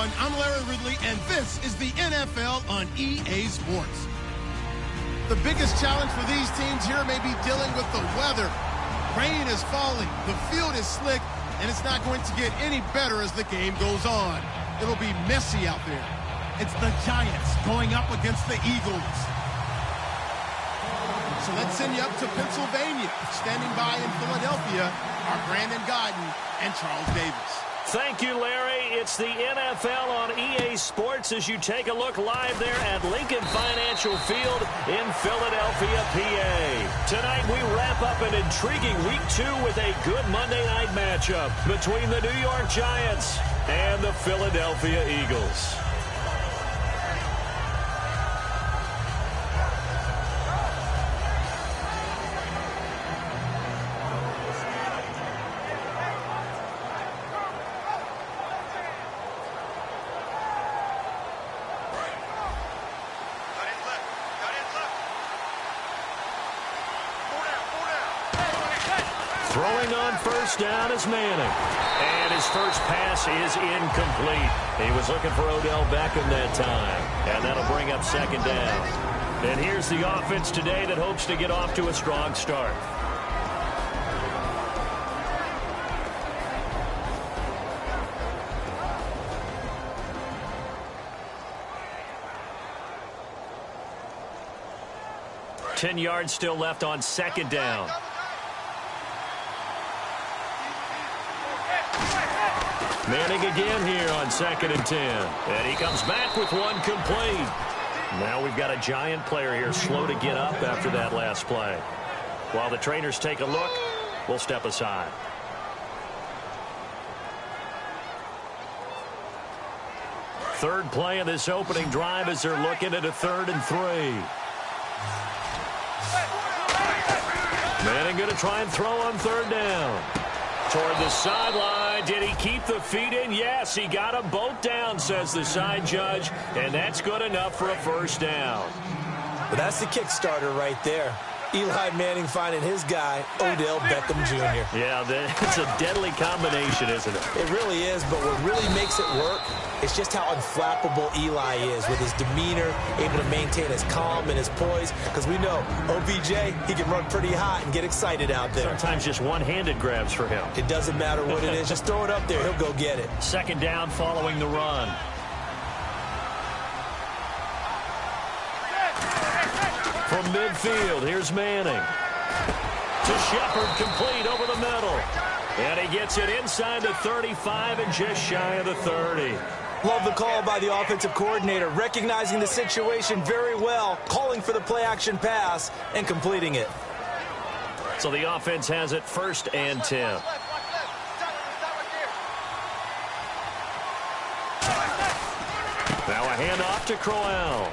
everyone. I'm Larry Ridley, and this is the NFL on EA Sports. The biggest challenge for these teams here may be dealing with the weather. Rain is falling, the field is slick, and it's not going to get any better as the game goes on. It'll be messy out there. It's the Giants going up against the Eagles. So let's send you up to Pennsylvania. Standing by in Philadelphia are Brandon Godden and Charles Davis. Thank you, Larry. It's the NFL on EA Sports as you take a look live there at Lincoln Financial Field in Philadelphia, PA. Tonight we wrap up an intriguing Week 2 with a good Monday night matchup between the New York Giants and the Philadelphia Eagles. Throwing on first down is Manning. And his first pass is incomplete. He was looking for Odell Beckham that time. And that'll bring up second down. And here's the offense today that hopes to get off to a strong start. Ten yards still left on second down. Manning again here on 2nd and 10. And he comes back with one complete. Now we've got a Giant player here slow to get up after that last play. While the trainers take a look, we'll step aside. Third play of this opening drive as they're looking at a 3rd and 3. Manning going to try and throw on 3rd down. Toward the sideline. Did he keep the feet in? Yes, he got them both down, says the side judge, and that's good enough for a first down. Well, that's the kick starter right there. Eli Manning finding his guy, Odell Beckham Jr. Yeah, it's a deadly combination, isn't it? It really is, but what really makes it work is just how unflappable Eli is with his demeanor, able to maintain his calm and his poise, because we know OBJ, he can run pretty hot and get excited out there. Sometimes just one-handed grabs for him. It doesn't matter what it is. Just throw it up there. He'll go get it. Second down following the run. From midfield, here's Manning. To Shepard, complete over the middle. And he gets it inside the 35 and just shy of the 30. Love the call by the offensive coordinator, recognizing the situation very well, calling for the play-action pass, and completing it. So the offense has it 1st and 10. Now a handoff to Crowell.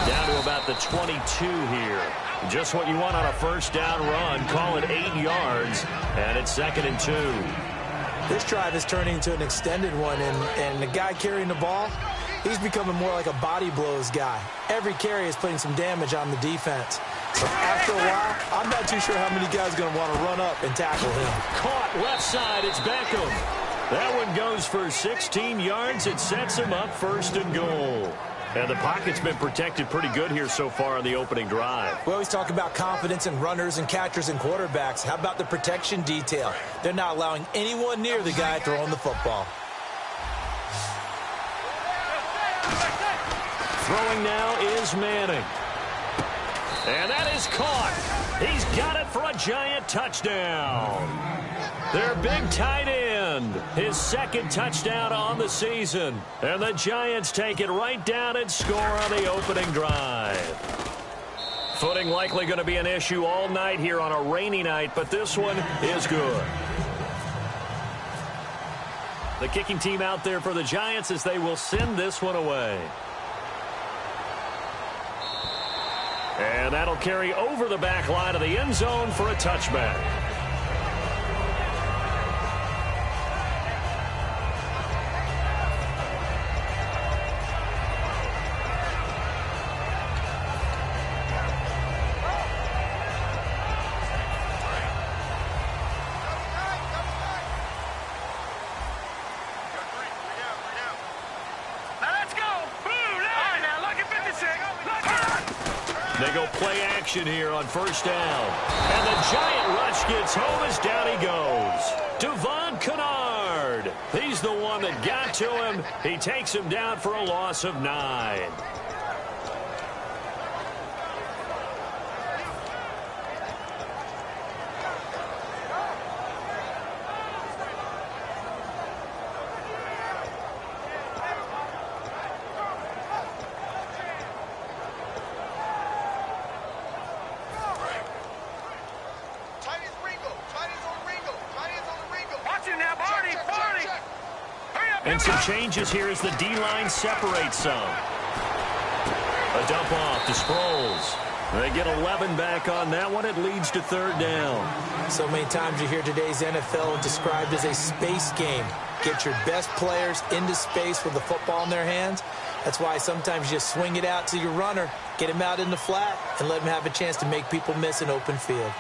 Down to about the 22 here. Just what you want on a first down run. Call it 8 yards, and it's 2nd and 2. This drive is turning into an extended one, and the guy carrying the ball, he's becoming more like a body blows guy. Every carry is putting some damage on the defense. So after a while, I'm not too sure how many guys are going to want to run up and tackle him. Caught left side, it's Beckham. That one goes for 16 yards. It sets him up 1st and goal. And the pocket's been protected pretty good here so far on the opening drive. We always talk about confidence in runners and catchers and quarterbacks. How about the protection detail? They're not allowing anyone near the guy throwing the football. Throwing now is Manning. And that is caught. He's got it for a Giant touchdown. Their big tight end, his 2nd touchdown on the season. And the Giants take it right down and score on the opening drive. Footing likely going to be an issue all night here on a rainy night, but this one is good. The kicking team out there for the Giants as they will send this one away. And that'll carry over the back line of the end zone for a touchback. go play action here on first down. And the giant rush gets home as down he goes. Devon Kennard. He's the one that got to him. He takes him down for a loss of 9. And some changes here as the D-line separates some. A dump off to Sproles. They get 11 back on that one. It leads to third down. So many times you hear today's NFL described as a space game. Get your best players into space with the football in their hands. That's why sometimes you just swing it out to your runner, get him out in the flat, and let him have a chance to make people miss an open field.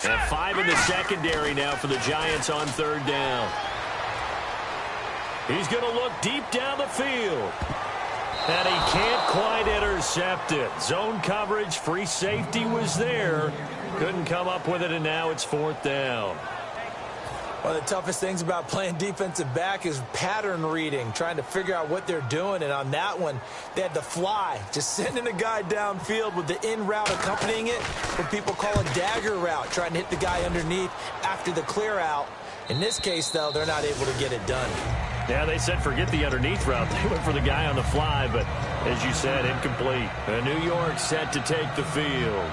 And 5 in the secondary now for the Giants on third down. He's going to look deep down the field. And he can't quite intercept it. Zone coverage, free safety was there. Couldn't come up with it, and now it's fourth down. One of the toughest things about playing defensive back is pattern reading, trying to figure out what they're doing. And on that one, they had the fly, just sending a guy downfield with the in route accompanying it, what people call a dagger route, trying to hit the guy underneath after the clear out. In this case, though, they're not able to get it done. Yeah, they said forget the underneath route. They went for the guy on the fly, but as you said, incomplete. And New York set to take the field.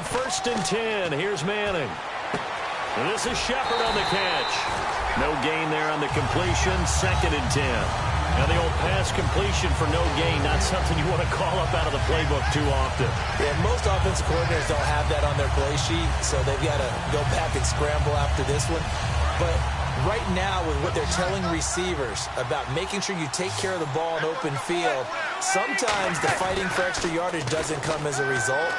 First and 10. Here's Manning. And this is Shepard on the catch. No gain there on the completion. Second and 10. Now the old pass completion for no gain, not something you want to call up out of the playbook too often. Yeah, most offensive coordinators don't have that on their play sheet, so they've got to go back and scramble after this one. But right now, with what they're telling receivers about making sure you take care of the ball in open field, sometimes the fighting for extra yardage doesn't come as a result.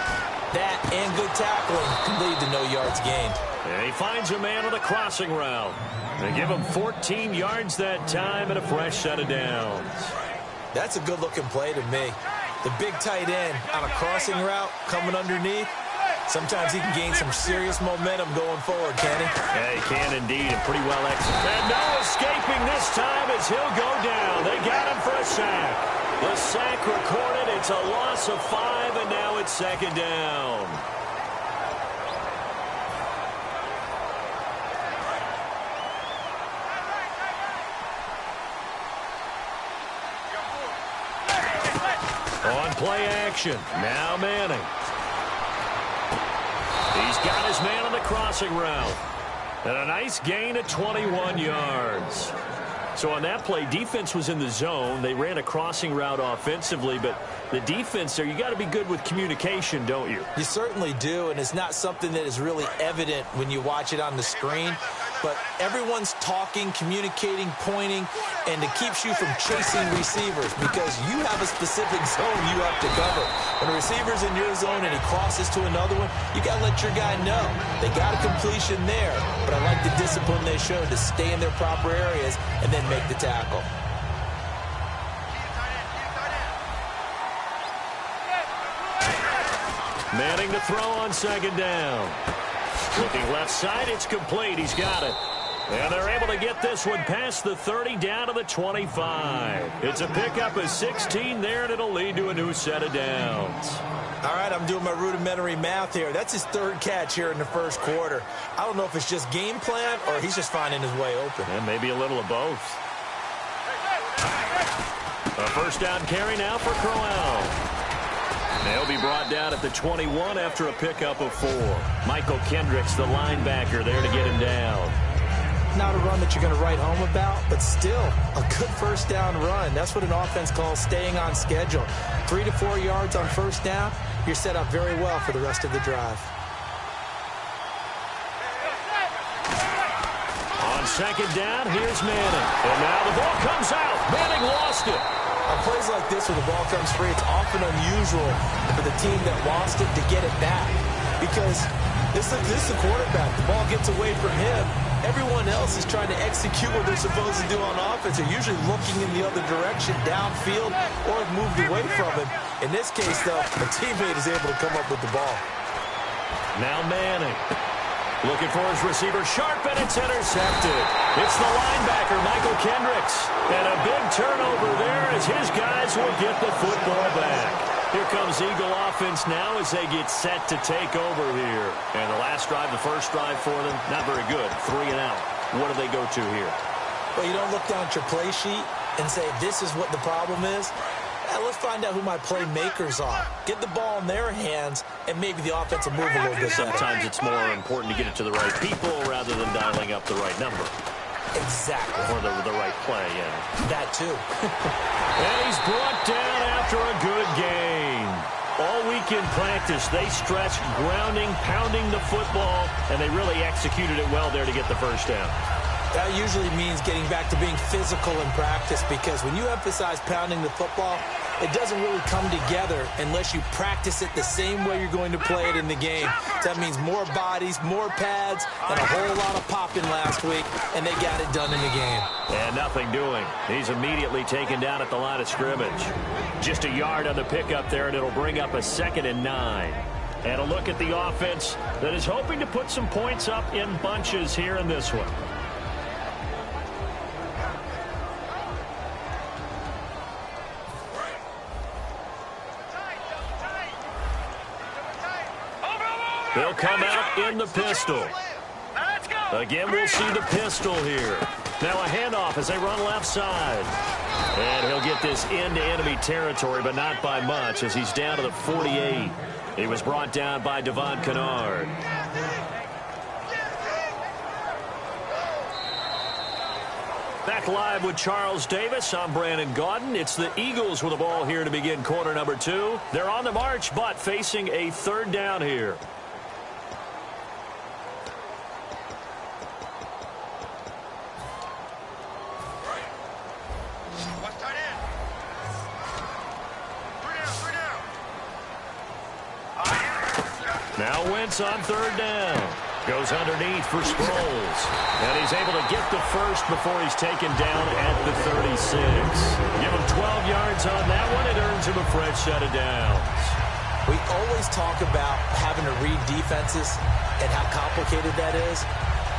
That and good tackling can lead to no yards gained. And he finds a man on the crossing route. They give him 14 yards that time and a fresh set of downs. That's a good-looking play to me. The big tight end on a crossing route coming underneath. Sometimes he can gain some serious momentum going forward, can he? Yeah, he can indeed, and pretty well executed. And no escaping this time as he'll go down. They got him for a sack. The sack recorded. It's a loss of 5, and now it's second down. On play action. Now Manning. He's got his man on the crossing route. And a nice gain of 21 yards. So on that play, defense was in the zone. They ran a crossing route offensively, but the defense there, you got to be good with communication, don't you? You certainly do, and it's not something that is really evident when you watch it on the screen. But everyone's talking, communicating, pointing, and it keeps you from chasing receivers because you have a specific zone you have to cover. When a receiver's in your zone and he crosses to another one, you got to let your guy know. They got a completion there, but I like the discipline they showed to stay in their proper areas and then make the tackle. Manning to throw on second down. Looking left side, it's complete. He's got it. And they're able to get this one past the 30 down to the 25. It's a pickup of 16 there, and it'll lead to a new set of downs. All right, I'm doing my rudimentary math here. That's his third catch here in the first quarter. I don't know if it's just game plan or he's just finding his way open. And maybe a little of both. A first down carry now for Crowell. They'll be brought down at the 21 after a pickup of 4. Michael Kendricks, the linebacker, there to get him down. Not a run that you're going to write home about, but still a good first down run. That's what an offense calls staying on schedule. 3 to 4 yards on first down, you're set up very well for the rest of the drive. On second down, here's Manning. And now the ball comes out. Manning lost it. On plays like this, when the ball comes free, it's often unusual for the team that lost it to get it back. Because this is the quarterback. The ball gets away from him. Everyone else is trying to execute what they're supposed to do on offense. They're usually looking in the other direction, downfield, or have moved away from him. In this case, though, a teammate is able to come up with the ball. Now Manning. Looking for his receiver, sharp, and it's intercepted. It's the linebacker, Michael Kendricks. And a big turnover there as his guys will get the football back. Here comes Eagle offense now as they get set to take over here. And the last drive, the first drive for them, not very good. 3 and out. What do they go to here? Well, you don't look down at your play sheet and say, this is what the problem is. Let's find out who my playmakers are. Get the ball in their hands, and maybe the offense will move a little bit better. Sometimes it's more important to get it to the right people rather than dialing up the right number. Exactly. Or the right play, yeah. That, too. And he's brought down after a good game. All week in practice, they stretched, grounding, pounding the football, and they really executed it well there to get the first down. That usually means getting back to being physical in practice, because when you emphasize pounding the football, it doesn't really come together unless you practice it the same way you're going to play it in the game. So that means more bodies, more pads, and a whole lot of popping last week, and they got it done in the game. And nothing doing. He's immediately taken down at the line of scrimmage. Just a yard on the pickup there, and it'll bring up a 2nd and 9. And a look at the offense that is hoping to put some points up in bunches here in this one. They'll come out in the pistol. Again, we'll see the pistol here. Now a handoff as they run left side. And he'll get this into enemy territory, but not by much, as he's down to the 48. He was brought down by Devon Kennard. Back live with Charles Davis. I'm Brandon Gaudin. It's the Eagles with the ball here to begin quarter number 2. They're on the march, but facing a 3rd down here. Now Wentz on 3rd down. Goes underneath for Sproles. And he's able to get the first before he's taken down at the 36. Give him 12 yards on that one. It earns him a fresh set of downs. We always talk about having to read defenses and how complicated that is.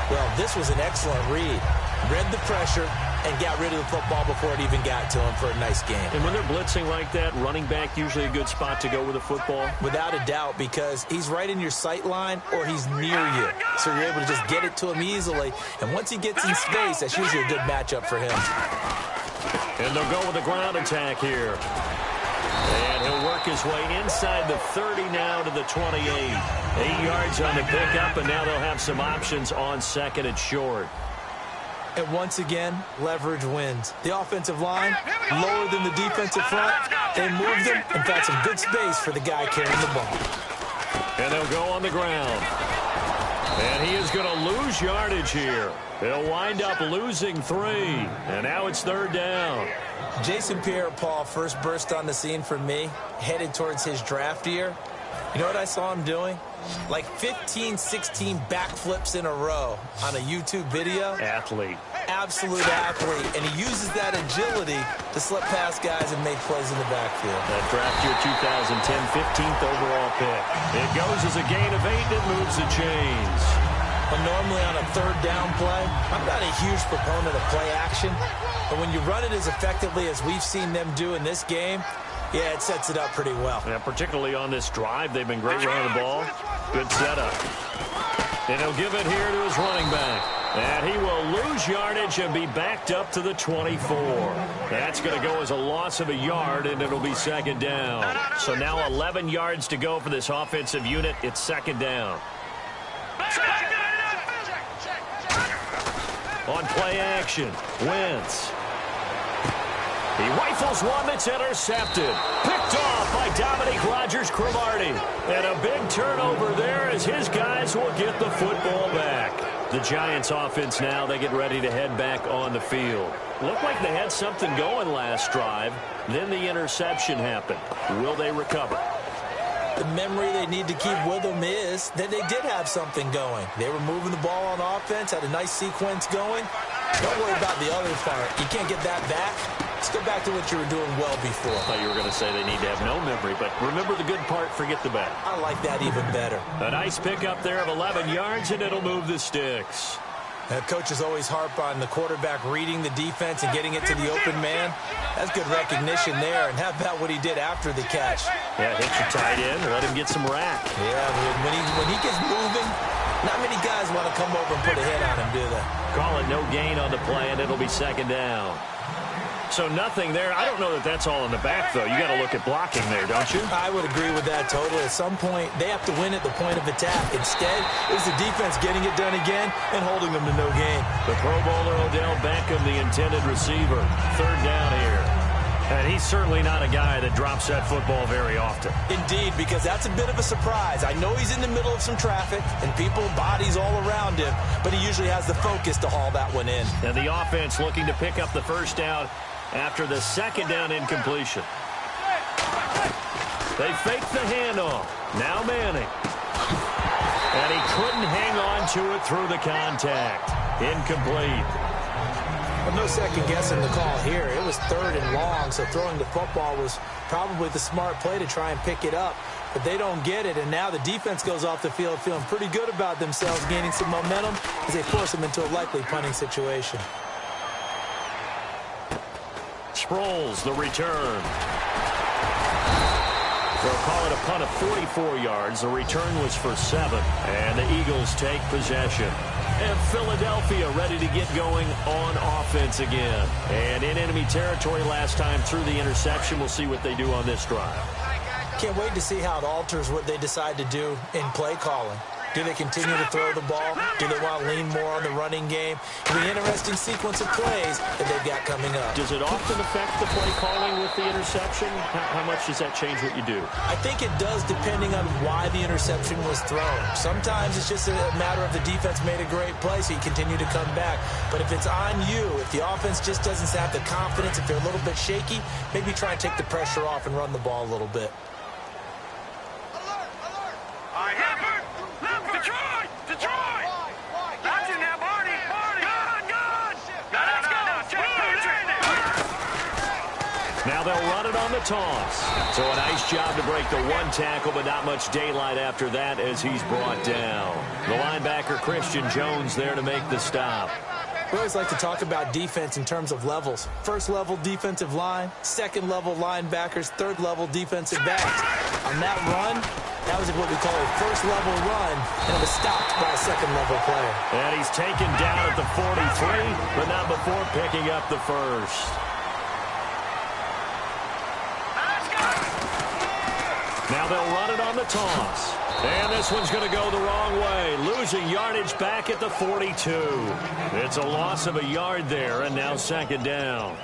Well, this was an excellent read. Read the pressure and got rid of the football before it even got to him for a nice game. And when they're blitzing like that, running back usually a good spot to go with the football? Without a doubt, because he's right in your sight line or he's near you. So you're able to just get it to him easily. And once he gets in space, that's usually a good matchup for him. And they'll go with a ground attack here. And he'll work his way inside the 30 now to the 28. 8 yards on the pickup, and now they'll have some options on 2nd and short. And once again, leverage wins. The offensive line, lower than the defensive front. They moved them and found some good space for the guy carrying the ball. And they'll go on the ground. And he is going to lose yardage here. He'll wind up losing 3. And now it's 3rd down. Jason Pierre-Paul first burst on the scene for me, headed towards his draft year. You know what I saw him doing? Like 15, 16 backflips in a row on a YouTube video. Athlete. Absolute athlete. And he uses that agility to slip past guys and make plays in the backfield. That draft year 2010, 15th overall pick. It goes as a gain of 8, and it moves the chains. But normally on a 3rd down play, I'm not a huge proponent of play action. But when you run it as effectively as we've seen them do in this game, yeah, it sets it up pretty well. Yeah, particularly on this drive, they've been great running the ball. Good setup. And he'll give it here to his running back. And he will lose yardage and be backed up to the 24. That's going to go as a loss of a yard, and it'll be second down. So now 11 yards to go for this offensive unit. It's second down. On play action, Wentz. He rifles one that's intercepted. Picked off by Dominique Rodgers-Cromartie. And a big turnover there as his guys will get the football back. The Giants offense now, they get ready to head back on the field. Looked like they had something going last drive. Then the interception happened. Will they recover? The memory they need to keep with them is that they did have something going. They were moving the ball on offense, had a nice sequence going. Don't worry about the other part. You can't get that back. Let's go back to what you were doing well before. I thought you were going to say they need to have no memory, but remember the good part, forget the bad. I like that even better. A nice pickup there of 11 yards, and it'll move the sticks. Coaches always harp on the quarterback reading the defense and getting it to the open man. That's good recognition there. And how about what he did after the catch? Yeah, hit your tight end, let him get some rack. Yeah, when he gets moving, not many guys want to come over and put a hit on him, do they? Call it no gain on the play, and it'll be second down. So nothing there. I don't know that that's all in the back, though. You got to look at blocking there, don't you? I would agree with that totally. At some point, they have to win at the point of attack. Instead, it's the defense getting it done again and holding them to no gain. The Pro Bowler Odell Beckham, the intended receiver. Third down here. And he's certainly not a guy that drops that football very often. Indeed, because that's a bit of a surprise. I know he's in the middle of some traffic and people, bodies all around him, but he usually has the focus to haul that one in. And the offense looking to pick up the first down after the second down incompletion. They fake the handoff. Now Manning. And he couldn't hang on to it through the contact. Incomplete. Well, no second guessing the call here. It was third and long, so throwing the football was probably the smart play to try and pick it up. But they don't get it, and now the defense goes off the field feeling pretty good about themselves, gaining some momentum as they force them into a likely punting situation. Sproles, the return. They'll call it a punt of 44 yards. The return was for 7, and the Eagles take possession. And Philadelphia ready to get going on offense again. And in enemy territory last time through the interception. We'll see what they do on this drive. Can't wait to see how it alters what they decide to do in play calling. Do they continue to throw the ball? Do they want to lean more on the running game? It'll be an interesting sequence of plays that they've got coming up. Does it often affect the play calling with the interception? How much does that change what you do? I think it does, depending on why the interception was thrown. Sometimes it's just a matter of the defense made a great play, so you continue to come back. But if it's on you, if the offense just doesn't have the confidence, if they're a little bit shaky, maybe try and take the pressure off and run the ball a little bit. Now they'll run it on the toss. So a nice job to break the one tackle, but not much daylight after that as he's brought down. The linebacker, Christian Jones, there to make the stop. We always like to talk about defense in terms of levels. First level defensive line, second level linebackers, third level defensive backs. On that run, that was what we call a first level run, and it was stopped by a second level player. And he's taken down at the 43, but not before picking up the first. Now they'll run it on the toss. And this one's going to go the wrong way. Losing yardage back at the 42. It's a loss of a yard there, and now second down.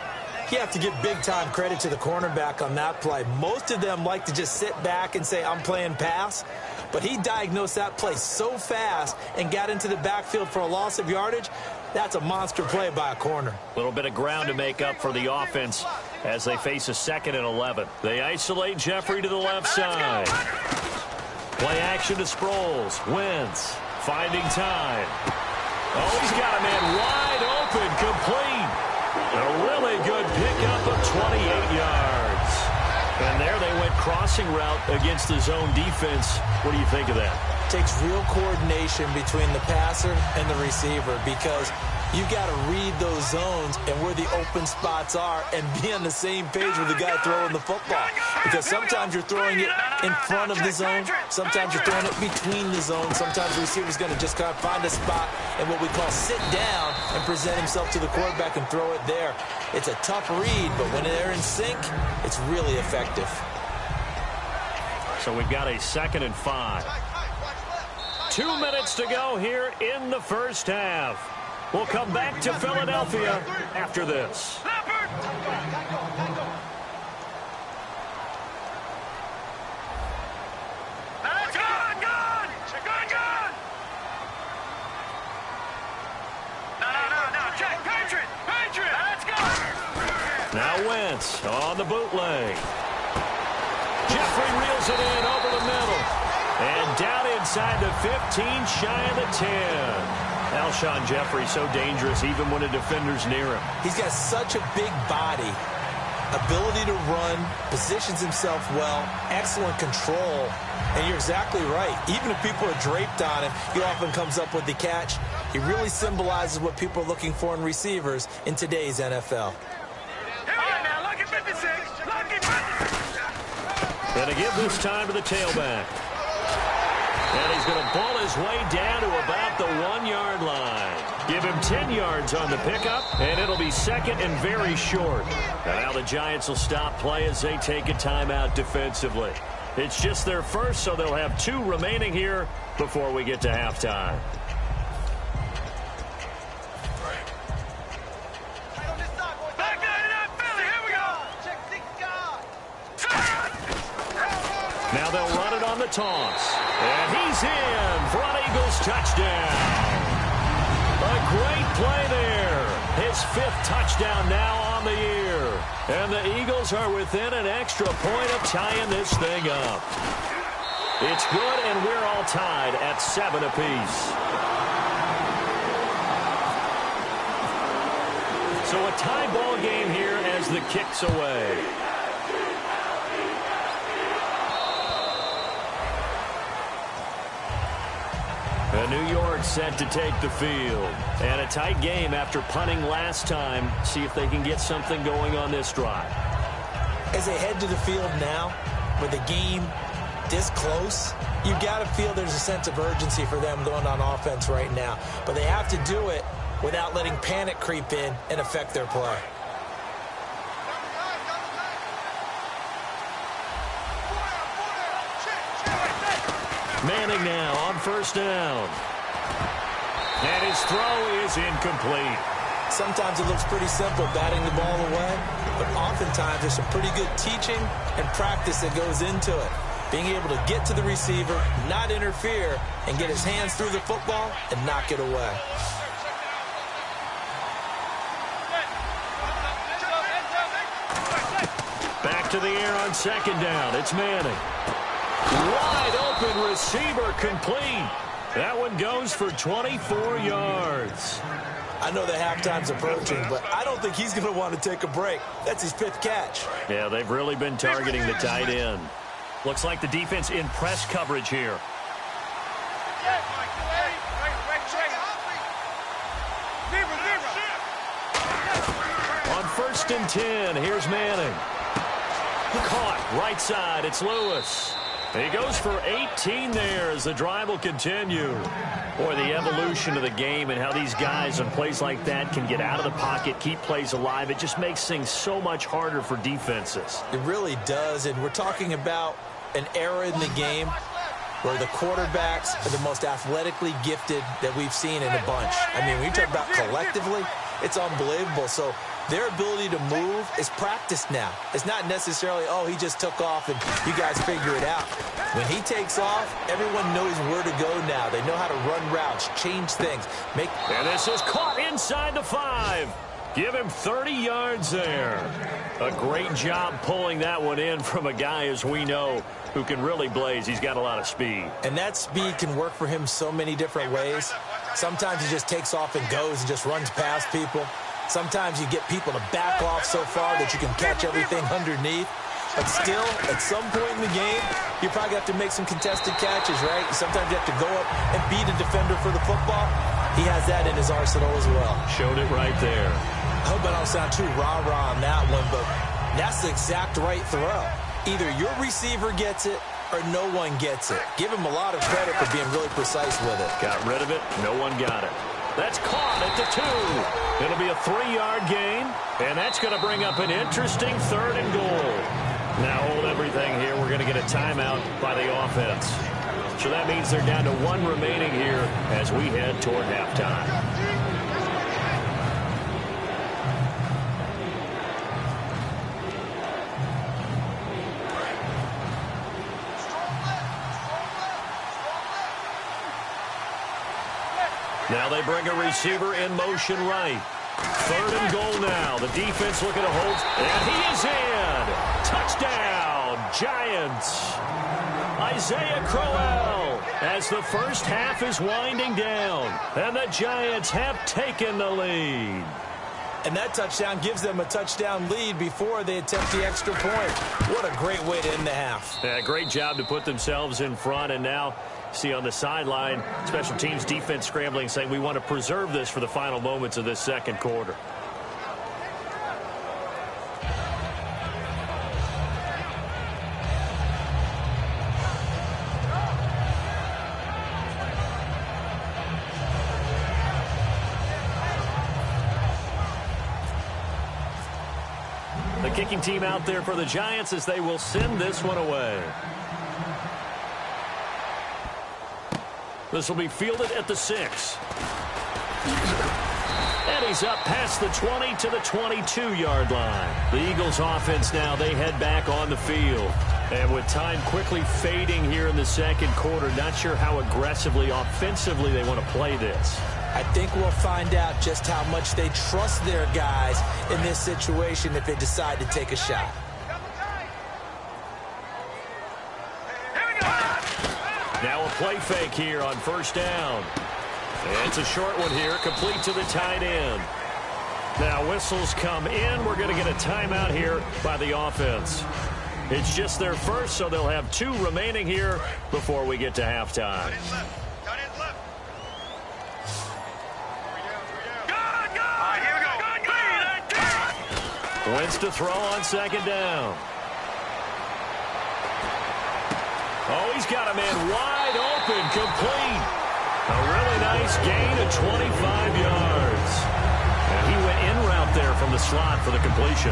You have to give big-time credit to the cornerback on that play. Most of them like to just sit back and say, I'm playing pass. But he diagnosed that play so fast and got into the backfield for a loss of yardage. That's a monster play by a corner. A little bit of ground to make up for the offense as they face a 2nd and 11. They isolate Jeffrey to the left side. Play action to Sproles. Wentz finding time. Oh, he's got a man wide open, complete. A really good pickup of 28 yards. And there they went crossing route against the zone defense. What do you think of that? Takes real coordination between the passer and the receiver because you've got to read those zones and where the open spots are and be on the same page with the guy throwing the football. Because sometimes you're throwing it in front of the zone. Sometimes you're throwing it between the zones. Sometimes the receiver's going to just kind of find a spot and what we call sit down and present himself to the quarterback and throw it there. It's a tough read, but when they're in sync, it's really effective. So we've got a 2nd and 5. 2 minutes to go here in the first half. We'll come back to Philadelphia after this. Now Wentz on the bootleg. Jeffrey reels it in over the middle. And down inside the 15, shy of the 10. Alshon Jeffrey so dangerous even when a defender's near him. He's got such a big body, ability to run, positions himself well, excellent control. And you're exactly right. Even if people are draped on him, he often comes up with the catch. He really symbolizes what people are looking for in receivers in today's NFL. Going to give this time to the tailback. And he's going to ball his way down to about the 1-yard line. Give him 10 yards on the pickup, and it'll be 2nd and very short. And now the Giants will stop play as they take a timeout defensively. It's just their first, so they'll have 2 remaining here before we get to halftime. Now they'll run it on the toss. And he's in for an Eagles touchdown. A great play there. His 5th touchdown now on the year. And the Eagles are within an extra point of tying this thing up. It's good, and we're all tied at 7 apiece. So a tie ball game here as the kick's away. New York set to take the field. And a tight game after punting last time. See if they can get something going on this drive. As they head to the field now, with the game this close, you've got to feel there's a sense of urgency for them going on offense right now. But they have to do it without letting panic creep in and affect their play. Manning now on 1st down. And his throw is incomplete. Sometimes it looks pretty simple, batting the ball away, but oftentimes there's some pretty good teaching and practice that goes into it. Being able to get to the receiver, not interfere, and get his hands through the football and knock it away. Back to the air on 2nd down. It's Manning. Wide open receiver complete. That one goes for 24 yards. I know that halftime's approaching, but I don't think he's going to want to take a break. That's his 5th catch. Yeah, they've really been targeting the tight end. Looks like the defense in press coverage here. On 1st and 10, here's Manning. Caught right side. It's Lewis. He goes for 18 there as the drive will continue. Boy, the evolution of the game and how these guys on plays like that can get out of the pocket, keep plays alive, it just makes things so much harder for defenses. It really does, and we're talking about an era in the game where the quarterbacks are the most athletically gifted that we've seen in a bunch. I mean, when you talk about collectively, it's unbelievable. So their ability to move is practiced now. It's not necessarily, oh, he just took off and you guys figure it out. When he takes off, everyone knows where to go now. They know how to run routes, change things. And this is caught inside the 5. Give him 30 yards there. A great job pulling that one in from a guy, as we know, who can really blaze. He's got a lot of speed. And that speed can work for him so many different ways. Sometimes he just takes off and goes and just runs past people. Sometimes you get people to back off so far that you can catch everything underneath. But still, at some point in the game, you probably have to make some contested catches, right? Sometimes you have to go up and beat a defender for the football. He has that in his arsenal as well. Showed it right there. I hope I don't sound too rah-rah on that one, but that's the exact right throw. Either your receiver gets it or no one gets it. Give him a lot of credit for being really precise with it. Got rid of it. No one got it. That's caught at the 2. It'll be a 3-yard gain, and that's going to bring up an interesting 3rd and goal. Now hold everything here. We're going to get a timeout by the offense. So that means they're down to 1 remaining here as we head toward halftime. Now they bring a receiver in motion right. 3rd and goal now. The defense looking to hold. And he is in. Touchdown, Giants. Isaiah Crowell as the first half is winding down. And the Giants have taken the lead. And that touchdown gives them a touchdown lead before they attempt the extra point. What a great way to end the half. Yeah, great job to put themselves in front. And now, see on the sideline, special teams defense scrambling, saying we want to preserve this for the final moments of this second quarter. The kicking team out there for the Giants as they will send this one away. This will be fielded at the 6. And he's up past the 20 to the 22-yard line. The Eagles offense now, they head back on the field. And with time quickly fading here in the second quarter, not sure how aggressively, offensively they want to play this. I think we'll find out just how much they trust their guys in this situation if they decide to take a shot. Now a play fake here on 1st down. And it's a short one here, complete to the tight end. Now whistles come in. We're going to get a timeout here by the offense. It's just their first, so they'll have 2 remaining here before we get to halftime. Wentz to throw on 2nd down. Oh, he's got a man wide open, complete. A really nice gain of 25 yards. And he went in route there from the slot for the completion.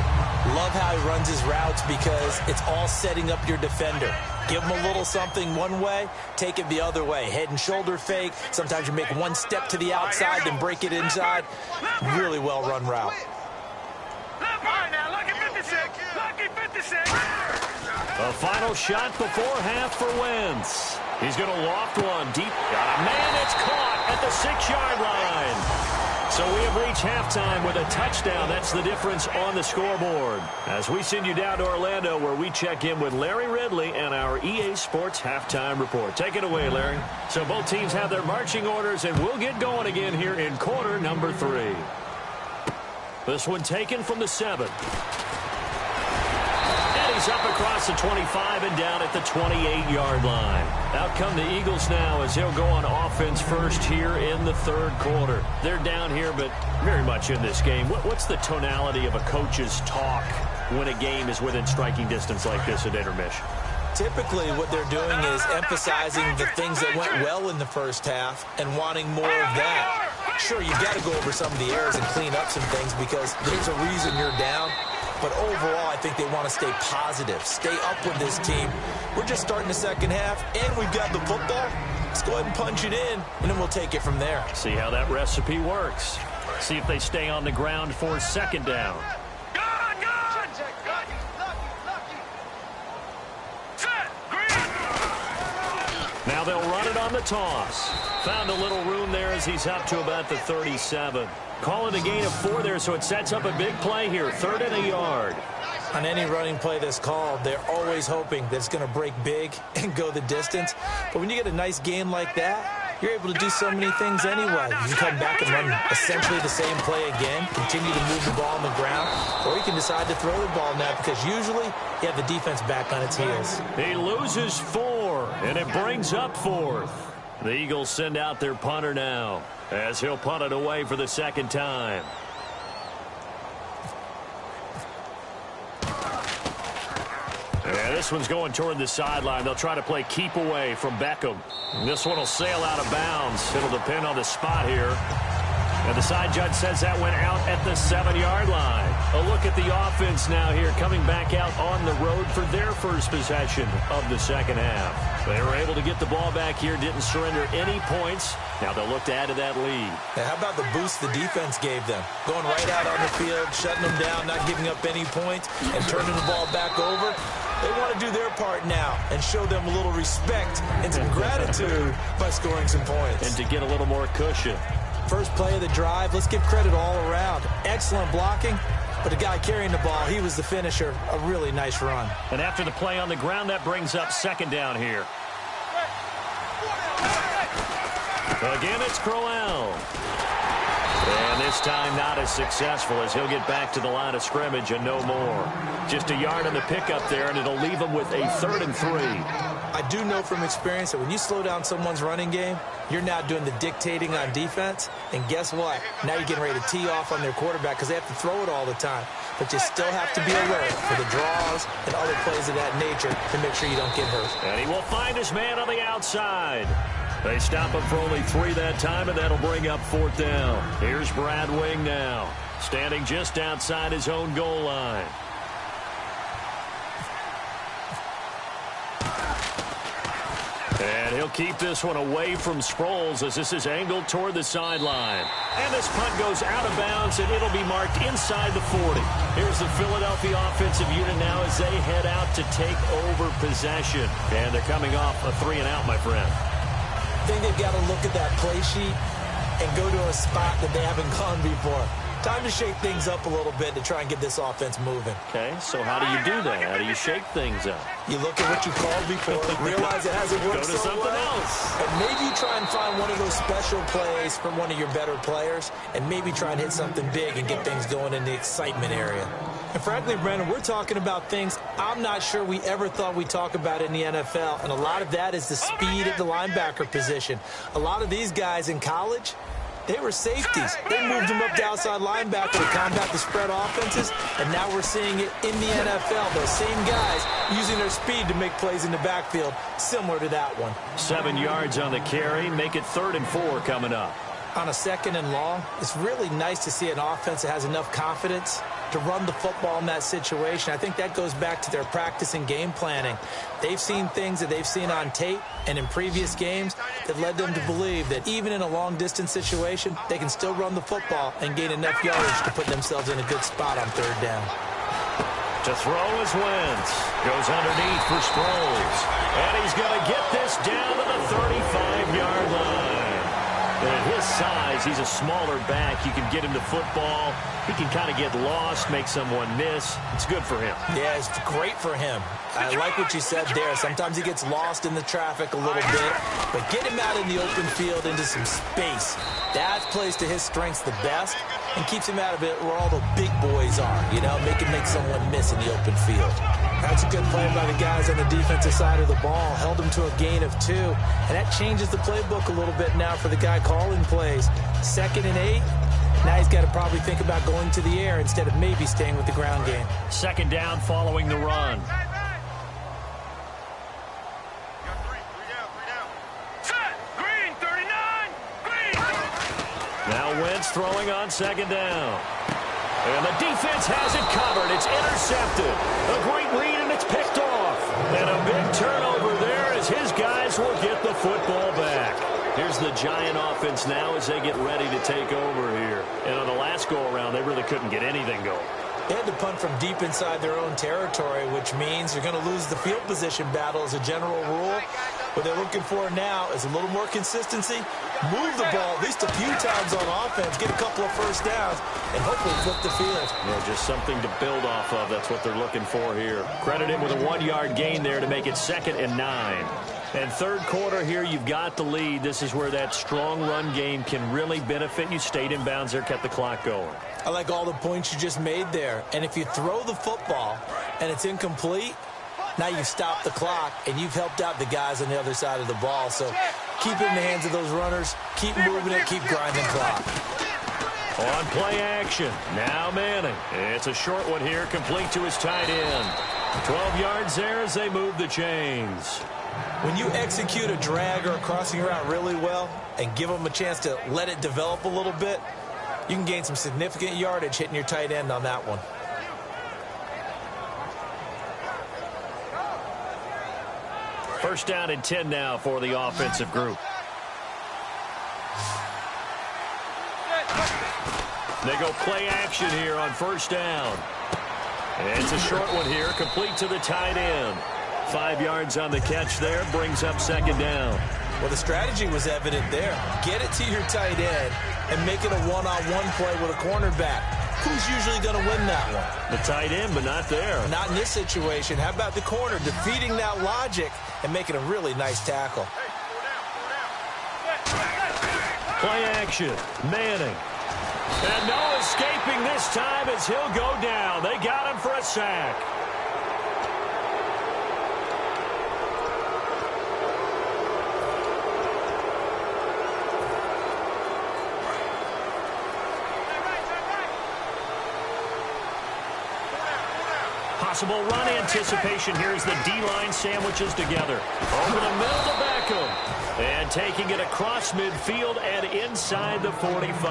Love how he runs his routes because it's all setting up your defender. Give him a little something one way, take it the other way. Head and shoulder fake. Sometimes you make one step to the outside, then break it inside. Really well run route. A final shot before half for Wentz. He's going to loft one deep. Got a man. It's caught at the 6-yard line. So we have reached halftime with a touchdown. That's the difference on the scoreboard. As we send you down to Orlando, where we check in with Larry Ridley and our EA Sports halftime report. Take it away, Larry. So both teams have their marching orders, and we'll get going again here in quarter number 3. This one taken from the 7. He's up across the 25 and down at the 28-yard line. Out come the Eagles now as they'll go on offense first here in the 3rd quarter. They're down here, but very much in this game. What's the tonality of a coach's talk when a game is within striking distance like this at intermission? Typically, what they're doing is emphasizing the things that went well in the first half and wanting more of that. Sure, you've got to go over some of the errors and clean up some things because there's a reason you're down. But overall, I think they want to stay positive, stay up with this team. We're just starting the second half, and we've got the football. Let's go ahead and punch it in, and then we'll take it from there. See how that recipe works. See if they stay on the ground for 2nd down. Now they'll run it on the toss. Found a little room there as he's up to about the 37. Call it a gain of 4 there, so it sets up a big play here. 3rd and a yard. On any running play that's called, they're always hoping that it's going to break big and go the distance. But when you get a nice gain like that, you're able to do so many things anyway. You can come back and run essentially the same play again, continue to move the ball on the ground, or you can decide to throw the ball now because usually you have the defense back on its heels. He loses 4, and it brings up 4th. The Eagles send out their punter now as he'll punt it away for the second time. Yeah, this one's going toward the sideline. They'll try to play keep away from Beckham. This one will sail out of bounds. It'll depend on the spot here. And the side judge says that went out at the 7-yard line. A look at the offense now here, coming back out on the road for their first possession of the second half. They were able to get the ball back here, didn't surrender any points. Now they'll look to add to that lead. Now, how about the boost the defense gave them? Going right out on the field, shutting them down, not giving up any points, and turning the ball back over. They want to do their part now and show them a little respect and some gratitude by scoring some points. And to get a little more cushion. First play of the drive, let's give credit all around. Excellent blocking, but the guy carrying the ball, he was the finisher. A really nice run. And after the play on the ground, that brings up second down here. Again, it's Crowell. And this time not as successful as he'll get back to the line of scrimmage and no more. Just a yard on the pickup there, and it'll leave him with a 3rd and 3. I do know from experience that when you slow down someone's running game, you're now doing the dictating on defense. And guess what? Now you're getting ready to tee off on their quarterback because they have to throw it all the time. But you still have to be alert for the draws and other plays of that nature to make sure you don't get hurt. And he will find his man on the outside. They stop him for only 3 that time, and that'll bring up 4th down. Here's Brad Wing now, standing just outside his own goal line. And he'll keep this one away from Sproles as this is angled toward the sideline. And this punt goes out of bounds, and it'll be marked inside the 40. Here's the Philadelphia offensive unit now as they head out to take over possession. And they're coming off a 3-and-out, my friend. I think they've got to look at that play sheet and go to a spot that they haven't gone before. Time to shake things up a little bit to try and get this offense moving. Okay, so how do you do that? How do you shake things up? You look at what you called before, realize it hasn't worked Go to something else. And maybe try and find one of those special plays from one of your better players, and maybe try and hit something big and get things going in the excitement area. And frankly, Brandon, we're talking about things I'm not sure we ever thought we'd talk about in the NFL, and a lot of that is the speed at the linebacker position. A lot of these guys in college, they were safeties. They moved them up to outside linebacker to combat the spread offenses, and now we're seeing it in the NFL. Those same guys using their speed to make plays in the backfield, similar to that one. 7 yards on the carry, make it 3rd and 4 coming up. On a 2nd and long, it's really nice to see an offense that has enough confidence to run the football in that situation. I think that goes back to their practice and game planning. They've seen things that they've seen on tape and in previous games that led them to believe that even in a long-distance situation, they can still run the football and gain enough yardage to put themselves in a good spot on 3rd down. To throw is Wentz. Goes underneath for Sproles. And he's going to get this down to the 35-yard line. And at his size, he's a smaller back. You can get him the football. He can kind of get lost, make someone miss. It's good for him. Yeah, it's great for him. I like what you said there. Sometimes he gets lost in the traffic a little bit, but get him out in the open field into some space. That plays to his strengths the best and keeps him out of it where all the big boys are, you know, make someone miss in the open field. That's a good play by the guys on the defensive side of the ball. Held him to a gain of 2, and that changes the playbook a little bit now for the guy calling plays. 2nd and 8. Now he's got to probably think about going to the air instead of maybe staying with the ground game. 2nd down following the run. Now Wentz throwing on 2nd down. And the defense has it covered. It's intercepted. A great read, and it's picked off. And a big turnover there as his guys will get the football back. Here's the Giant offense now as they get ready to take over here. And on the last go-around, they really couldn't get anything going. They had to punt from deep inside their own territory, which means you're going to lose the field position battle as a general rule. What they're looking for now is a little more consistency, move the ball at least a few times on offense, get a couple of first downs, and hopefully flip the field. Yeah, just something to build off of. That's what they're looking for here. Credit him with a 1-yard gain there to make it 2nd and 9. And third quarter here, you've got the lead. This is where that strong run game can really benefit you. Stayed in bounds there, kept the clock going. I like all the points you just made there. And if you throw the football and it's incomplete, now you stop the clock and you've helped out the guys on the other side of the ball. So keep it in the hands of those runners. Keep moving it. Keep grinding clock. On play action. Now Manning. It's a short one here, complete to his tight end. 12 yards there as they move the chains. When you execute a drag or a crossing route really well and give them a chance to let it develop a little bit, you can gain some significant yardage hitting your tight end on that one. First down and 10 now for the offensive group. They go play action here on first down. And it's a short one here, complete to the tight end. 5 yards on the catch there, brings up 2nd down. Well, the strategy was evident there. Get it to your tight end and make it a one-on-one play with a cornerback. Who's usually going to win that one? The tight end, but not there. Not in this situation. How about the corner defeating that logic and making a really nice tackle? Play action. Manning. And no escaping this time as he'll go down. They got him for a sack. Possible run anticipation here as the D-line sandwiches together. Over the middle to Beckham. And taking it across midfield and inside the 45.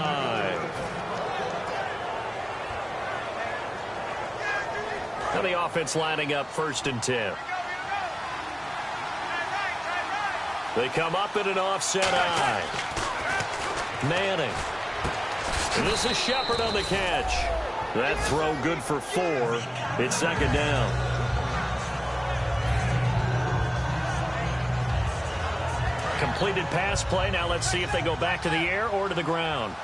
Now the offense lining up 1st and 10. They come up in an offset eye. Manning. And this is Shepard on the catch. That throw good for 4. It's 2nd down. Completed pass play. Now let's see if they go back to the air or to the ground.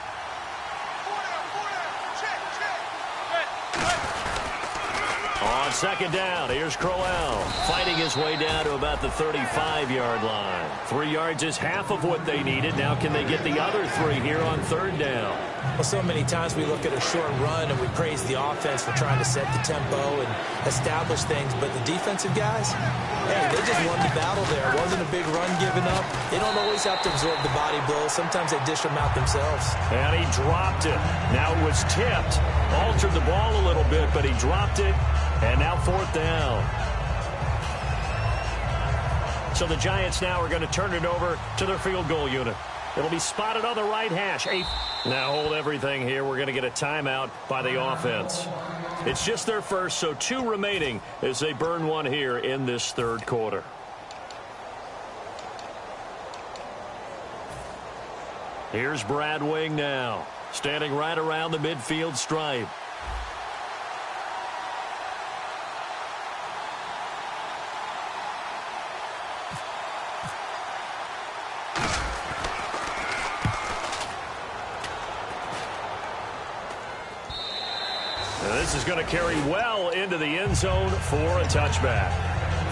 On 2nd down, here's Crowell fighting his way down to about the 35-yard line. 3 yards is half of what they needed. Now can they get the other 3 here on 3rd down? Well, so many times we look at a short run and we praise the offense for trying to set the tempo and establish things. But the defensive guys, hey, they just won the battle there. It wasn't a big run given up. They don't always have to absorb the body blows. Sometimes they dish them out themselves. And he dropped it. Now it was tipped. Altered the ball a little bit, but he dropped it. And now 4th down. So the Giants now are going to turn it over to their field goal unit. It'll be spotted on the right hash. Now hold everything here. We're going to get a timeout by the offense. It's just their first, so 2 remaining as they burn one here in this 3rd quarter. Here's Brad Wing now, standing right around the midfield stripe. This is going to carry well into the end zone for a touchback.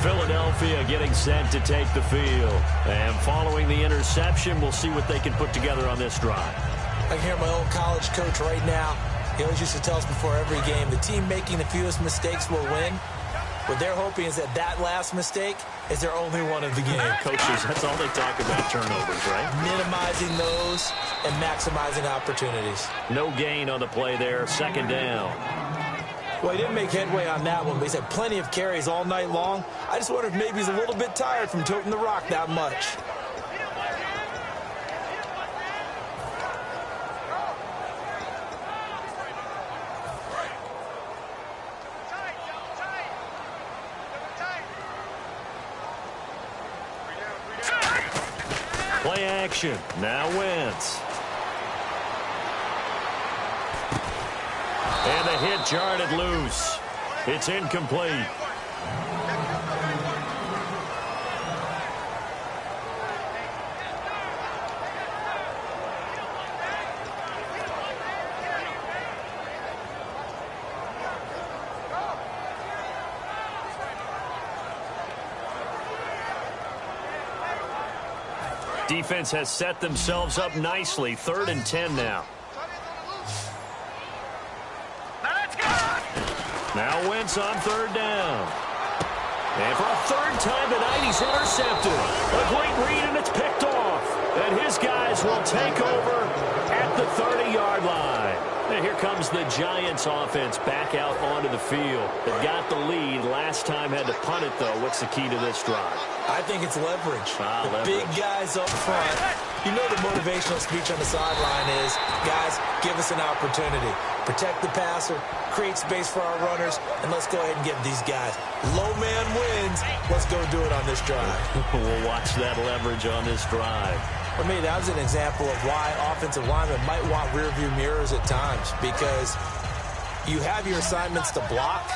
Philadelphia getting set to take the field. And following the interception, we'll see what they can put together on this drive. I can hear my old college coach right now. He always used to tell us before every game, the team making the fewest mistakes will win. What they're hoping is that that last mistake is their only one of the game. Coaches, that's all they talk about, turnovers, right? Minimizing those and maximizing opportunities. No gain on the play there, 2nd down. Well, he didn't make headway on that one, but he's had plenty of carries all night long. I just wonder if maybe he's a little bit tired from toting the rock that much. Play action. Now Wentz. And the hit jarred it loose. It's incomplete. Defense has set themselves up nicely. 3rd and 10 now. Now Wentz on 3rd down. And for a 3rd time tonight, he's intercepted. A great read, and it's picked off. And his guys will take over at the 30-yard line. And here comes the Giants offense back out onto the field. They've got the lead. Last time had to punt it, though. What's the key to this drive? I think it's leverage. Leverage. Big guys up front. You know the motivational speech on the sideline is, guys, give us an opportunity. Protect the passer, create space for our runners, and let's go ahead and give these guys. Low man wins. Let's go do it on this drive. We'll watch that leverage on this drive. For me, that was an example of why offensive linemen might want rearview mirrors at times, because you have your assignments to block,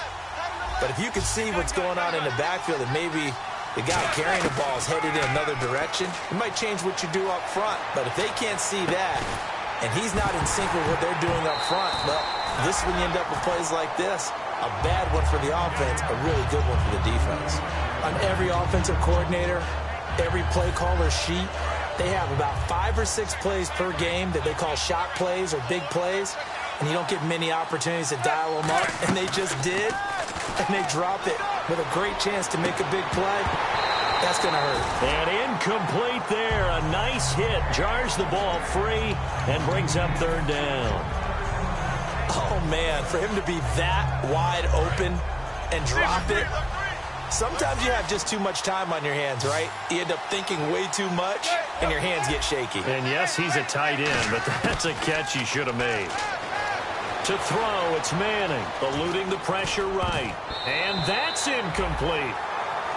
but if you can see what's going on in the backfield and maybe the guy carrying the ball is headed in another direction, it might change what you do up front. But if they can't see that, and he's not in sync with what they're doing up front, well, this is when you end up with plays like this. A bad one for the offense, a really good one for the defense. On every offensive coordinator, every play caller sheet, they have about 5 or 6 plays per game that they call shot plays or big plays, and you don't get many opportunities to dial them up, and they just did, and they drop it with a great chance to make a big play. That's going to hurt. And incomplete there. A nice hit. Jars the ball free and brings up 3rd down. Oh, man, for him to be that wide open and drop it. Sometimes you have just too much time on your hands, right? You end up thinking way too much, and your hands get shaky. And yes, he's a tight end, but that's a catch he should have made. To throw, it's Manning, eluding the pressure right. And that's incomplete.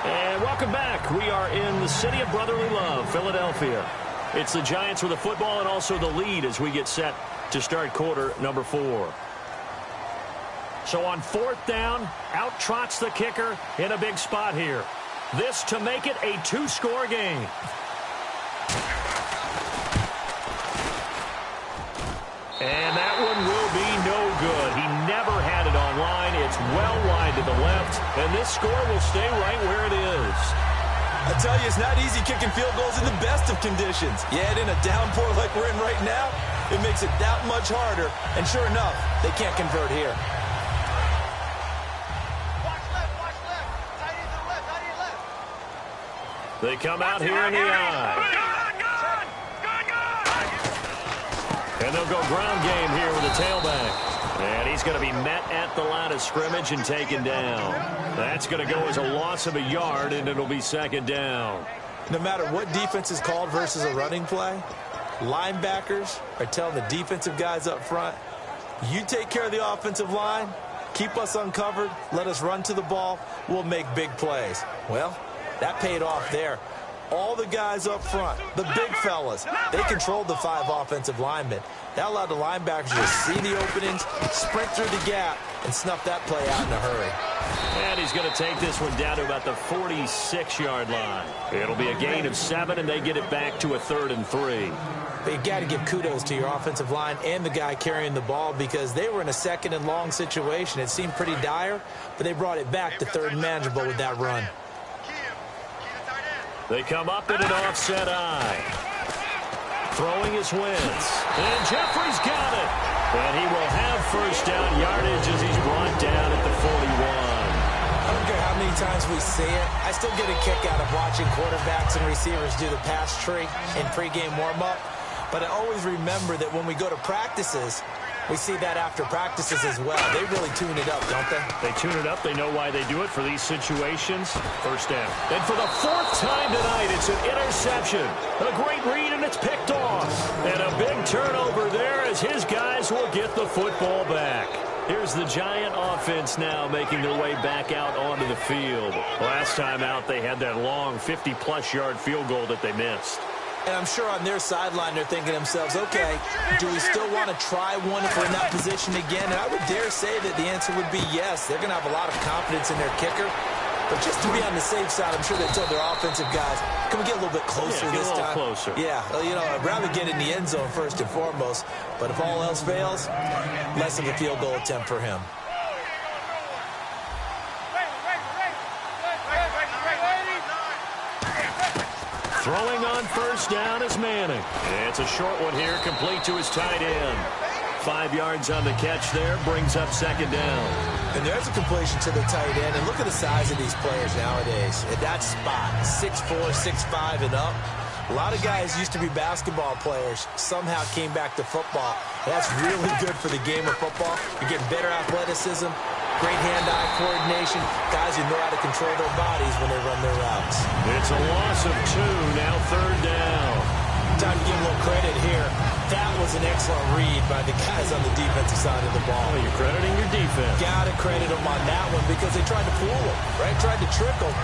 And welcome back. We are in the city of brotherly love, Philadelphia. It's the Giants with the football and also the lead as we get set to start quarter number 4. So on 4th down, out trots the kicker in a big spot here. This to make it a 2-score game. And that one will be no good. He never had it online. It's well wide to the left, and this score will stay right where it is. I tell you, it's not easy kicking field goals in the best of conditions. You add in a downpour like we're in right now, it makes it that much harder. And sure enough, they can't convert here. They come out here in the eye. And they'll go ground game here with a tailback. And he's going to be met at the line of scrimmage and taken down. That's going to go as a loss of a yard, and it'll be 2nd down. No matter what defense is called versus a running play, linebackers are telling the defensive guys up front, you take care of the offensive line, keep us uncovered, let us run to the ball, we'll make big plays. Well, that paid off there. All the guys up front, the big fellas, they controlled the 5 offensive linemen. That allowed the linebackers to see the openings, sprint through the gap, and snuff that play out in a hurry. And he's going to take this one down to about the 46-yard line. It'll be a gain of 7, and they get it back to a 3rd and 3. But you got to give kudos to your offensive line and the guy carrying the ball, because they were in a 2nd and long situation. It seemed pretty dire, but they brought it back to 3rd and manageable with that run. They come up in an offset eye. Throwing is Wentz. And Jeffrey's got it. And he will have 1st down yardage as he's brought down at the 41. I don't care how many times we see it. I still get a kick out of watching quarterbacks and receivers do the pass tree in pregame warm-up. But I always remember that when we go to practices, we see that after practices as well. They really tune it up, don't they? They tune it up. They know why they do it for these situations. 1st down. And for the 4th time tonight, it's an interception. A great read, and it's picked off. And a big turnover there as his guys will get the football back. Here's the Giant offense now making their way back out onto the field. Last time out, they had that long 50-plus yard field goal that they missed. And I'm sure on their sideline they're thinking to themselves, okay, do we still want to try one if we're in that position again? And I would dare say that the answer would be yes. They're going to have a lot of confidence in their kicker. But just to be on the safe side, I'm sure they told their offensive guys, can we get a little bit closer this time? Closer. Yeah, well, you know, I'd rather get in the end zone first and foremost. But if all else fails, less of a field goal attempt for him. Throwing on first down is Manning. It's a short one here, complete to his tight end. 5 yards on the catch there, brings up second down. And there's a completion to the tight end. And look at the size of these players nowadays. At that spot, 6'4", 6'5", and up. A lot of guys used to be basketball players, somehow came back to football. That's really good for the game of football. You're getting better athleticism, great hand-eye coordination. Guys who know how to control their bodies when they run their routes. It's a loss of 2, now third down. Time to give a little credit here. That was an excellent read by the guys on the defensive side of the ball. Oh, you're crediting your defense. Got to credit them on that one because they tried to fool them, right? Tried to trick them.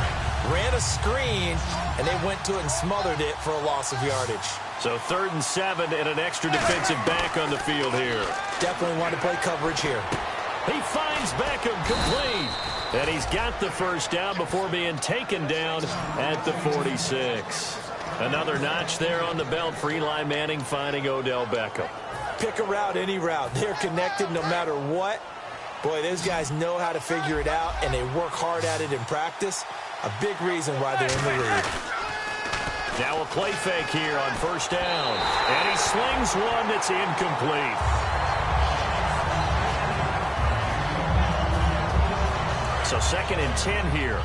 Ran a screen, and they went to it and smothered it for a loss of yardage. So 3rd and 7 and an extra defensive back on the field here. Definitely want to play coverage here. He finds Beckham complete. And he's got the first down before being taken down at the 46. Another notch there on the belt for Eli Manning finding Odell Beckham. Pick a route, any route. They're connected no matter what. Boy, those guys know how to figure it out, and they work hard at it in practice. A big reason why they're in the lead. Now a play fake here on first down. And he slings one that's incomplete. So 2nd and 10 here.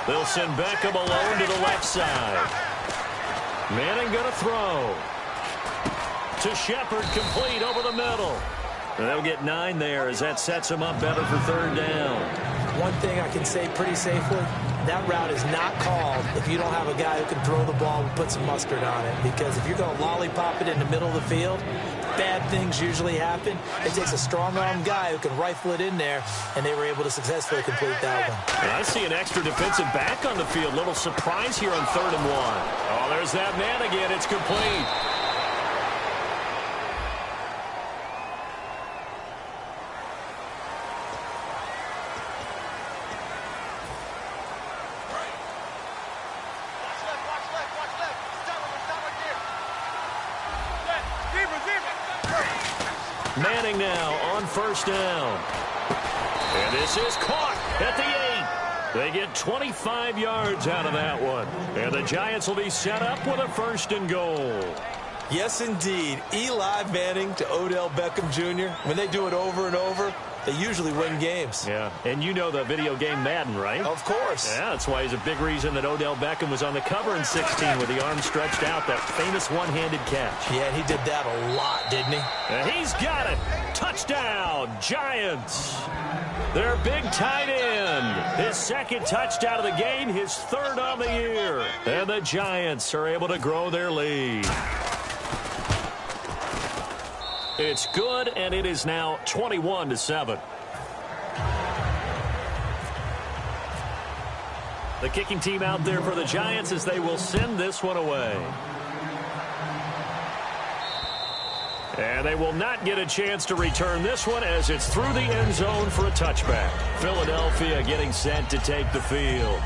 They'll send Beckham alone to the left side. Manning going to throw. To Shepard, complete over the middle. And they'll get 9 there as that sets him up better for third down. One thing I can say pretty safely, that route is not called if you don't have a guy who can throw the ball and put some mustard on it. Because if you're going to lollipop it in the middle of the field, bad things usually happen. It takes a strong-armed guy who can rifle it in there, and they were able to successfully complete that one. And I see an extra defensive back on the field. Little surprise here on 3rd and 1. Oh, there's that man again. It's complete. Manning now on first down. And this is caught at the 8. They get 25 yards out of that one. And the Giants will be set up with a 1st and goal. Yes, indeed. Eli Manning to Odell Beckham Jr. When they do it over and over, they usually win games. Yeah, and you know the video game Madden, right? Of course. Yeah, that's why he's a big reason that Odell Beckham was on the cover in 16 with the arm stretched out, that famous one-handed catch. Yeah, he did that a lot, didn't he? And he's got it. Touchdown, Giants. Their big tight end. His 2nd touchdown of the game, his 3rd on the year. And the Giants are able to grow their lead. It's good, and it is now 21-7. The kicking team out there for the Giants as they will send this one away. And they will not get a chance to return this one as it's through the end zone for a touchback. Philadelphia getting set to take the field.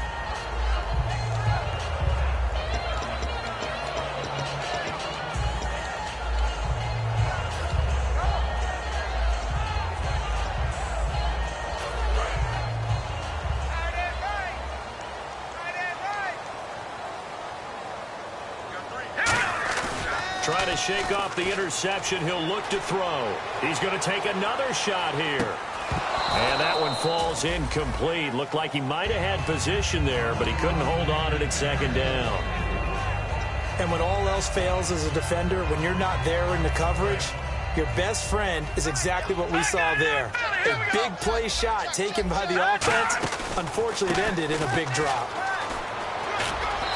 Trying to shake off the interception. He'll look to throw. He's going to take another shot here. And that one falls incomplete. Looked like he might have had position there, but he couldn't hold on to it at 2nd down. And when all else fails as a defender, when you're not there in the coverage, your best friend is exactly what we saw there. A big play shot taken by the offense. Unfortunately, it ended in a big drop.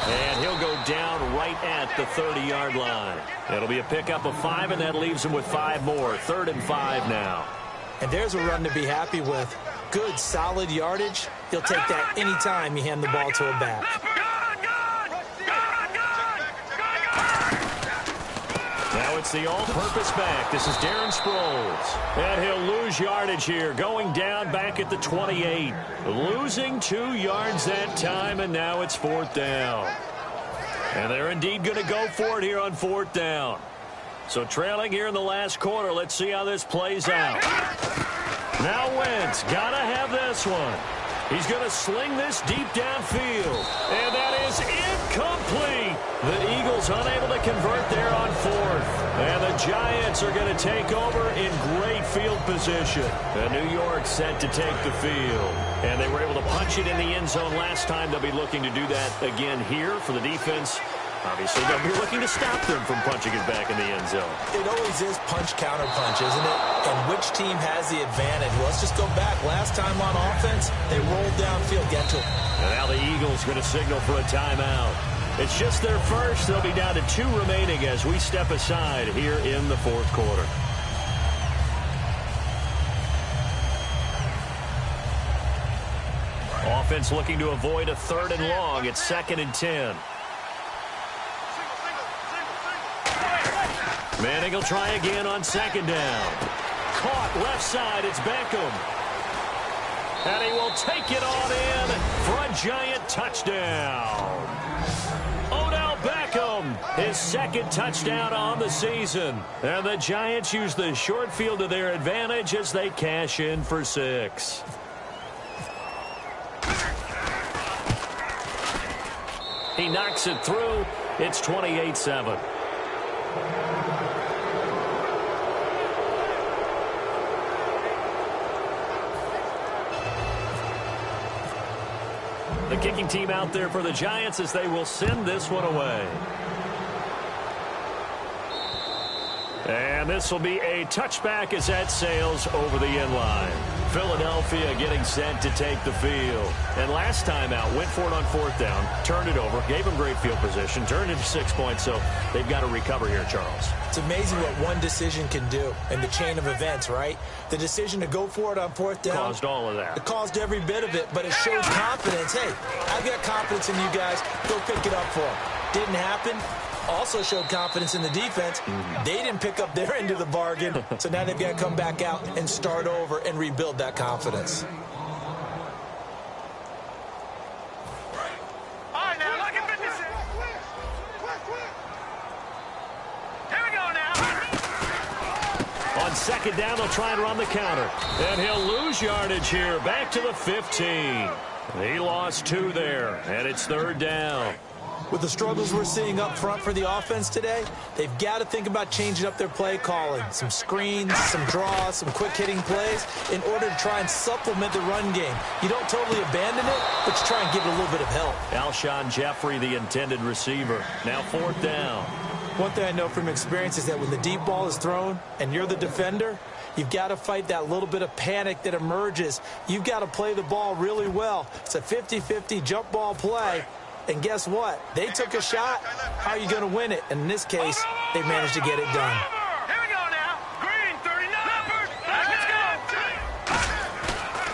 And he'll go down right at the 30-yard line. It'll be a pickup of 5, and that leaves him with 5 more. 3rd and 5 now. And there's a run to be happy with. Good, solid yardage. He'll take that any time you hand the ball to a back. Now it's the all-purpose back. This is Darren Sproles. And he'll lose yardage here, going down back at the 28. Losing 2 yards that time, and now it's 4th down. And they're indeed going to go for it here on 4th down. So trailing here in the last quarter, let's see how this plays out. Now Wentz, got to have this one. He's going to sling this deep downfield. And that is incomplete. The Eagles unable to convert there on fourth. And the Giants are going to take over in great field position. And New York set to take the field. And they were able to punch it in the end zone last time. They'll be looking to do that again here for the defense. Obviously, they'll be looking to stop them from punching it back in the end zone. It always is punch-counter-punch, isn't it? And which team has the advantage? Well, let's just go back. Last time on offense, they rolled downfield, get to it. And now the Eagles going to signal for a timeout. It's just their first. They'll be down to 2 remaining as we step aside here in the fourth quarter. Offense looking to avoid a 3rd and long. It's 2nd and 10. Manning will try again on 2nd down. Caught left side. It's Beckham. And he will take it on in for a Giant touchdown. Odell Beckham, his 2nd touchdown on the season. And the Giants use the short field to their advantage as they cash in for 6. He knocks it through. It's 28-7. The kicking team out there for the Giants as they will send this one away. And this will be a touchback as that sails over the end line. Philadelphia getting set to take the field. And last time out, went for it on 4th down, turned it over, gave them great field position, turned it to 6 points, so they've got to recover here, Charles. It's amazing what one decision can do in the chain of events, right? The decision to go for it on 4th down caused all of that. It caused every bit of it, but it shows confidence. Hey, I've got confidence in you guys. Go pick it up for them. Didn't happen. Also showed confidence in the defense. They didn't pick up their end of the bargain, so now they've got to come back out and start over and rebuild that confidence. All right, now, look at this. Here we go now. On 2nd down, they'll try and run the counter. And he'll lose yardage here, back to the 15. He lost 2 there, and it's 3rd down. With the struggles we're seeing up front for the offense today, they've got to think about changing up their play calling. Some screens, some draws, some quick-hitting plays in order to try and supplement the run game. You don't totally abandon it, but you try and give it a little bit of help. Alshon Jeffrey, the intended receiver. Now 4th down. One thing I know from experience is that when the deep ball is thrown and you're the defender, you've got to fight that little bit of panic that emerges. You've got to play the ball really well. It's a 50-50 jump ball play. And guess what? They took a shot. How are you going to win it? And in this case, they managed to get it done. Here we go now. Green, 39. Let's go.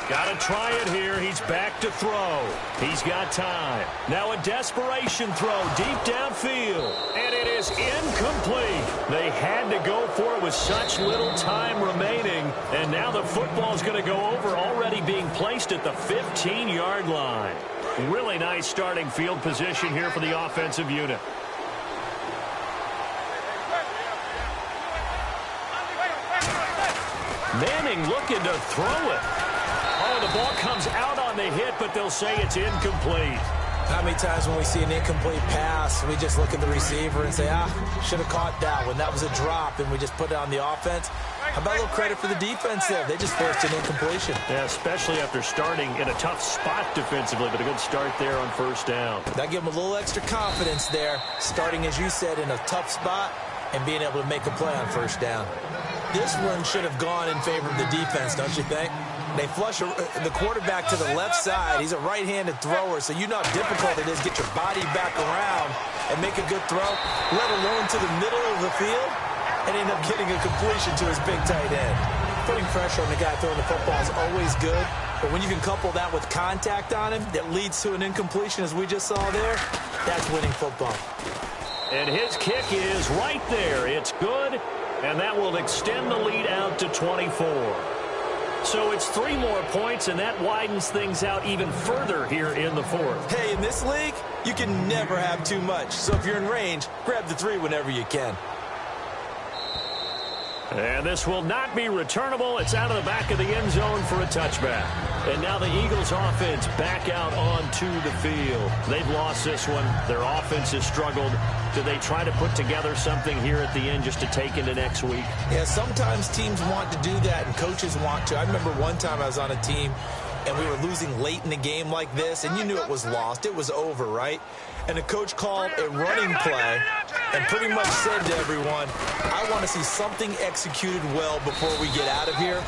Got to try it here. He's back to throw. He's got time. Now a desperation throw deep downfield. And it is incomplete. They had to go for it with such little time remaining. And now the football is going to go over, already being placed at the 15-yard line. Really nice starting field position here for the offensive unit. Manning looking to throw it. Oh, the ball comes out on the hit, but they'll say it's incomplete. How many times when we see an incomplete pass, we just look at the receiver and say, should have caught that one. That was a drop, and we just put it on the offense. How about a little credit for the defense there? They just forced an incompletion. Yeah, especially after starting in a tough spot defensively, but a good start there on 1st down. That gave them a little extra confidence there, starting, as you said, in a tough spot and being able to make a play on 1st down. This one should have gone in favor of the defense, don't you think? They flush the quarterback to the left side. He's a right-handed thrower, so you know how difficult it is to get your body back around and make a good throw, let alone to the middle of the field, and end up getting a completion to his big tight end. Putting pressure on the guy throwing the football is always good, but when you can couple that with contact on him that leads to an incompletion, as we just saw there, that's winning football. And his kick is right there. It's good, and that will extend the lead out to 24. So it's 3 more points, and that widens things out even further here in the 4th. Hey, in this league, you can never have too much. So if you're in range, grab the 3 whenever you can. And this will not be returnable. It's out of the back of the end zone for a touchback. And now the Eagles offense back out onto the field. They've lost this one. Their offense has struggled. Do they try to put together something here at the end just to take into next week? Yeah, sometimes teams want to do that and coaches want to. I remember one time I was on a team and we were losing late in the game like this, and you knew it was lost. It was over, right? And the coach called a running play and pretty much said to everyone, I want to see something executed well before we get out of here.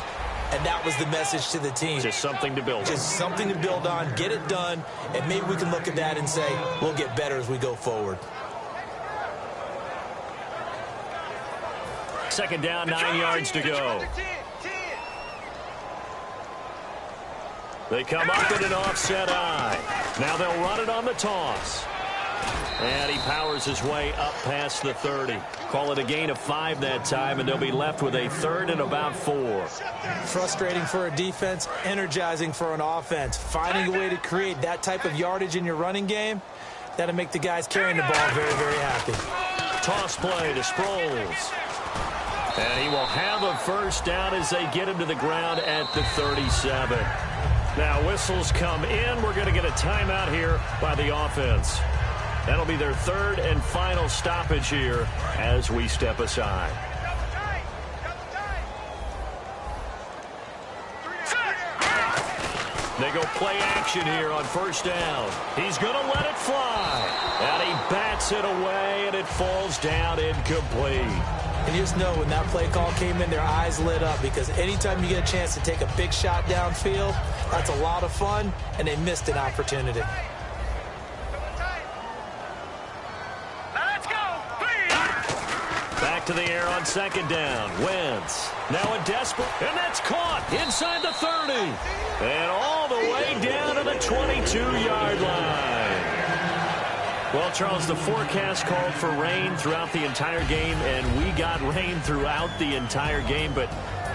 And that was the message to the team. Just something to build on. Just something to build on, get it done, and maybe we can look at that and say, we'll get better as we go forward. Second down, 9 yards to go. They come up in an offset eye. Now they'll run it on the toss. And he powers his way up past the 30. Call it a gain of 5 that time, and they'll be left with a 3rd and about 4. Frustrating for a defense, energizing for an offense. Finding a way to create that type of yardage in your running game, that'll make the guys carrying the ball very, very happy. Toss play to Sproles. And he will have a first down as they get him to the ground at the 37. Now whistles come in. We're going to get a timeout here by the offense. That'll be their 3rd and final stoppage here as we step aside. They go play action here on first down. He's going to let it fly. And he bats it away, and it falls down incomplete. And you just know when that play call came in, their eyes lit up, because anytime you get a chance to take a big shot downfield, that's a lot of fun, and they missed an opportunity. Back to the air on second down. Wentz. Now a desperate, and that's caught inside the 30. And all the way down to the 22-yard line. Well, Charles, the forecast called for rain throughout the entire game, and we got rain throughout the entire game. But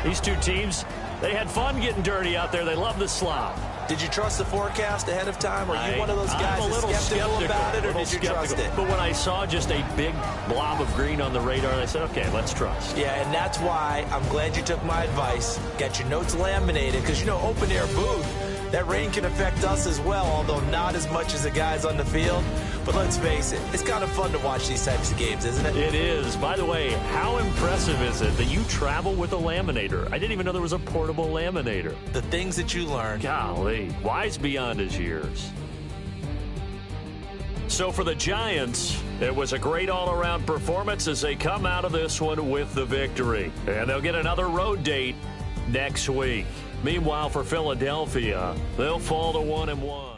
these two teams, they had fun getting dirty out there. They love the slop. Did you trust the forecast ahead of time? Or are you one of those guys that's skeptical about it, or did you trust it? But when I saw just a big blob of green on the radar, I said, okay, let's trust. Yeah, and that's why I'm glad you took my advice. Got your notes laminated, because, you know, open-air booth, that rain can affect us as well, although not as much as the guys on the field. But let's face it, it's kind of fun to watch these types of games, isn't it? It is. By the way, how impressive is it that you travel with a laminator? I didn't even know there was a portable laminator. The things that you learn. Golly, wise beyond his years. So for the Giants, it was a great all-around performance as they come out of this one with the victory. And they'll get another road date next week. Meanwhile, for Philadelphia, they'll fall to 1-1.